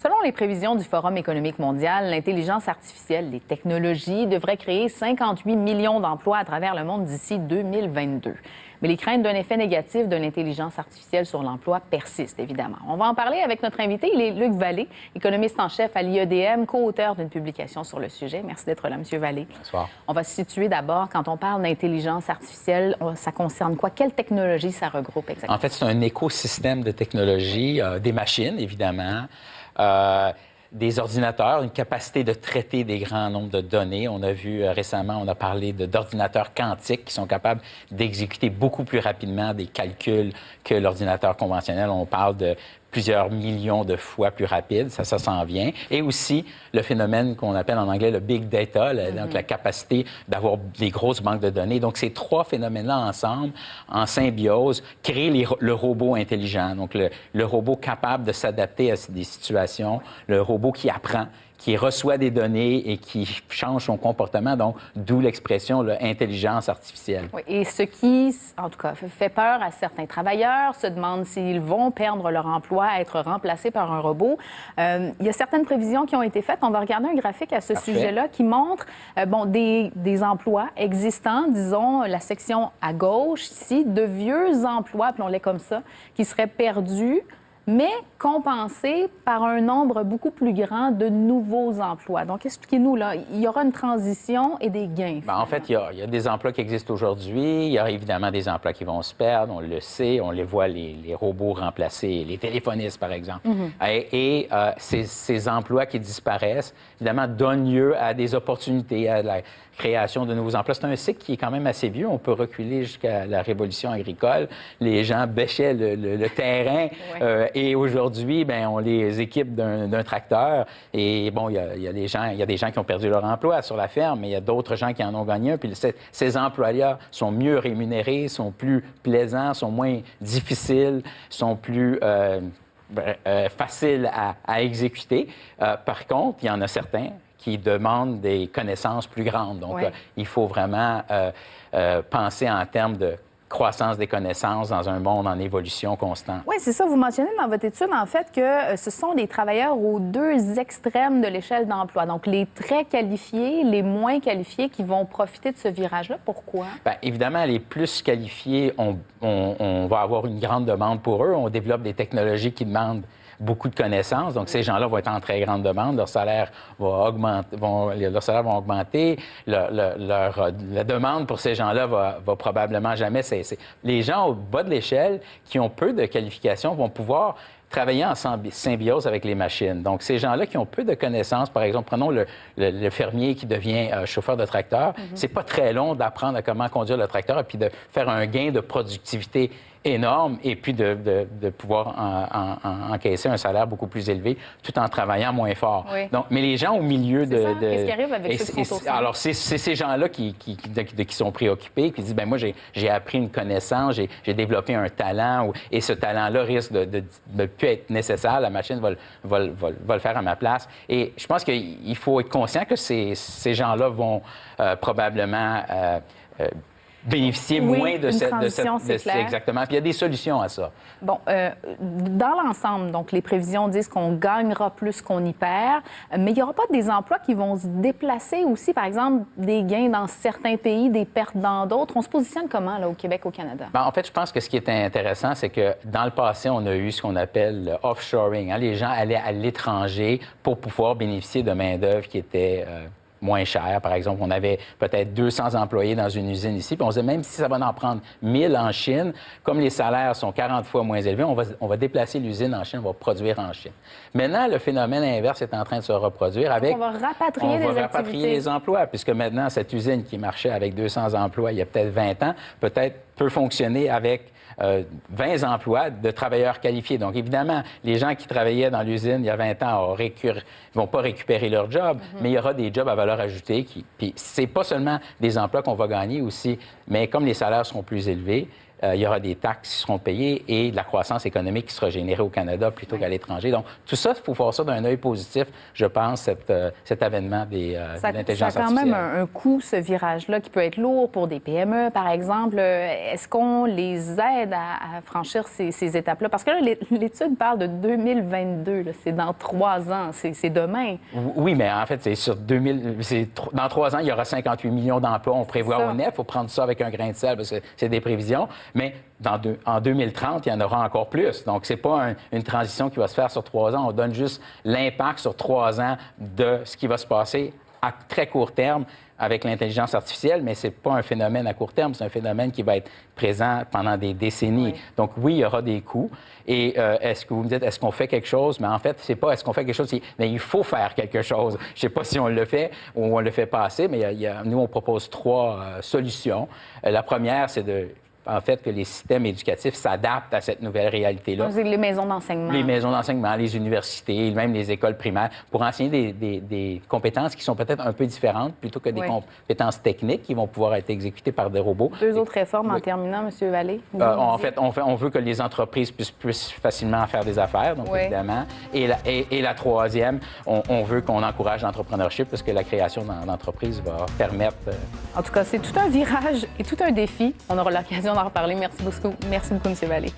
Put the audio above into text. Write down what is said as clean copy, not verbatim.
Selon les prévisions du Forum économique mondial, l'intelligence artificielle, les technologies devraient créer 58 millions d'emplois à travers le monde d'ici 2022. Mais les craintes d'un effet négatif de l'intelligence artificielle sur l'emploi persistent, évidemment. On va en parler avec notre invité. Il est Luc Vallée, économiste en chef à l'IEDM, co-auteur d'une publication sur le sujet. Merci d'être là, M. Vallée. Bonsoir. On va se situer d'abord. Quand on parle d'intelligence artificielle, ça concerne quoi? Quelle technologie ça regroupe exactement? En fait, c'est un écosystème de technologies, des machines, évidemment, des ordinateurs, une capacité de traiter des grands nombres de données. On a vu récemment, on a parlé d'ordinateurs quantiques qui sont capables d'exécuter beaucoup plus rapidement des calculs que l'ordinateur conventionnel. On parle de plusieurs millions de fois plus rapide, ça s'en vient. Et aussi le phénomène qu'on appelle en anglais le big data, donc la capacité d'avoir des grosses banques de données. Donc ces trois phénomènes-là ensemble, en symbiose, créent le robot intelligent. Donc le robot capable de s'adapter à des situations, le robot qui apprend, qui reçoit des données et qui change son comportement, donc d'où l'expression intelligence artificielle. Oui, et ce qui, en tout cas, fait peur à certains travailleurs, se demandent s'ils vont perdre leur emploi, être remplacés par un robot. Il y a certaines prévisions qui ont été faites. On va regarder un graphique à ce sujet-là qui montre des emplois existants, disons, la section à gauche ici, de vieux emplois, appelons-les comme ça, qui seraient perdus, mais compensés par un nombre beaucoup plus grand de nouveaux emplois. Donc, expliquez-nous, là, il y aura une transition et des gains. En fait, il y a des emplois qui existent aujourd'hui. Il y a évidemment des emplois qui vont se perdre. On le sait, on les voit, les robots remplacer les téléphonistes, par exemple. Ces emplois qui disparaissent, évidemment, donnent lieu à des opportunités, à la création de nouveaux emplois. C'est un cycle qui est quand même assez vieux. On peut reculer jusqu'à la révolution agricole. Les gens bêchaient le terrain et aujourd'hui, on les équipe d'un tracteur. Et bon, il y a des gens qui ont perdu leur emploi sur la ferme, mais il y a d'autres gens qui en ont gagné un. Puis ces emplois-là sont mieux rémunérés, sont plus plaisants, sont moins difficiles, sont plus faciles à exécuter. Par contre, il y en a certains qui demandent des connaissances plus grandes. Donc, il faut vraiment penser en termes de croissance des connaissances dans un monde en évolution constante. Oui, c'est ça. Vous mentionnez dans votre étude, en fait, que ce sont des travailleurs aux deux extrêmes de l'échelle d'emploi. Donc, les très qualifiés, les moins qualifiés qui vont profiter de ce virage-là. Pourquoi? Bien, évidemment, les plus qualifiés, on va avoir une grande demande pour eux. On développe des technologies qui demandent beaucoup de connaissances. Donc, ces gens-là vont être en très grande demande. Leur salaire va augmenter. La demande pour ces gens-là va probablement jamais cesser. Les gens au bas de l'échelle qui ont peu de qualifications vont pouvoir travailler en symbiose avec les machines. Donc, ces gens-là qui ont peu de connaissances, par exemple, prenons le fermier qui devient chauffeur de tracteur, c'est pas très long d'apprendre à comment conduire le tracteur et puis de faire un gain de productivité énorme et puis de pouvoir encaisser un salaire beaucoup plus élevé tout en travaillant moins fort. Oui. Donc, mais les gens au milieu Qu'est-ce qui arrive avec ceux qui sont au centre? Alors, c'est ces gens-là qui sont préoccupés, qui disent, moi, j'ai appris une connaissance, j'ai développé un talent, et ce talent-là risque de ne plus être nécessaire. La machine va le faire à ma place. Et je pense qu'il faut être conscient que ces gens-là vont probablement bénéficier moins de cette... Exactement. Puis il y a des solutions à ça. Bon, dans l'ensemble, donc, les prévisions disent qu'on gagnera plus qu'on y perd, mais il n'y aura pas des emplois qui vont se déplacer aussi, par exemple, des gains dans certains pays, des pertes dans d'autres. On se positionne comment, là, au Québec, au Canada? En fait, je pense que ce qui est intéressant, c'est que dans le passé, on a eu ce qu'on appelle le offshoring. Les gens allaient à l'étranger pour pouvoir bénéficier de main-d'œuvre qui était moins cher. Par exemple, on avait peut-être 200 employés dans une usine ici, puis on se disait, même si ça va en prendre 1000 en Chine, comme les salaires sont 40 fois moins élevés, on va déplacer l'usine en Chine, on va produire en Chine. Maintenant, le phénomène inverse est en train de se reproduire avec... On va rapatrier les emplois, puisque maintenant, cette usine qui marchait avec 200 emplois il y a peut-être 20 ans, peut fonctionner avec 20 emplois de travailleurs qualifiés. Donc, évidemment, les gens qui travaillaient dans l'usine il y a 20 ans ne vont pas récupérer leur job, mais il y aura des jobs à valeur ajoutée. Puis, c'est pas seulement des emplois qu'on va gagner aussi, mais comme les salaires seront plus élevés, il y aura des taxes qui seront payées et de la croissance économique qui sera générée au Canada plutôt qu'à l'étranger. Donc, tout ça, il faut voir ça d'un œil positif, je pense, cet avènement de l'intelligence artificielle. Ça a quand même un coût, ce virage-là, qui peut être lourd pour des PME, par exemple. Est-ce qu'on les aide à franchir ces étapes-là? Parce que là, l'étude parle de 2022, là, c'est dans 3 ans, c'est demain. Oui, mais en fait, dans 3 ans, il y aura 58 millions d'emplois, on prévoit au net. Il faut prendre ça avec un grain de sel parce que c'est des prévisions. Mais en 2030, il y en aura encore plus. Donc, ce n'est pas une transition qui va se faire sur 3 ans. On donne juste l'impact sur 3 ans de ce qui va se passer à très court terme avec l'intelligence artificielle, mais ce n'est pas un phénomène à court terme, c'est un phénomène qui va être présent pendant des décennies. Oui. Donc, oui, il y aura des coûts. Et est-ce que vous me dites, est-ce qu'on fait quelque chose? Mais en fait, c'est pas est-ce qu'on fait quelque chose, mais il faut faire quelque chose. Je ne sais pas si on le fait ou on le fait pas assez, mais nous, on propose 3 solutions. La première, c'est en fait, que les systèmes éducatifs s'adaptent à cette nouvelle réalité-là. Les maisons d'enseignement. Les maisons d'enseignement, les universités, même les écoles primaires, pour enseigner des compétences qui sont peut-être un peu différentes plutôt que des compétences techniques qui vont pouvoir être exécutées par des robots. 2 autres réformes en terminant, M. Vallée. En fait, on veut que les entreprises puissent plus facilement faire des affaires, donc évidemment. Et la troisième, on veut qu'on encourage l'entrepreneurship parce que la création d'entreprises va permettre... En tout cas, c'est tout un virage et tout un défi. On aura l'occasion d'en reparler. Merci beaucoup, M. Vallée.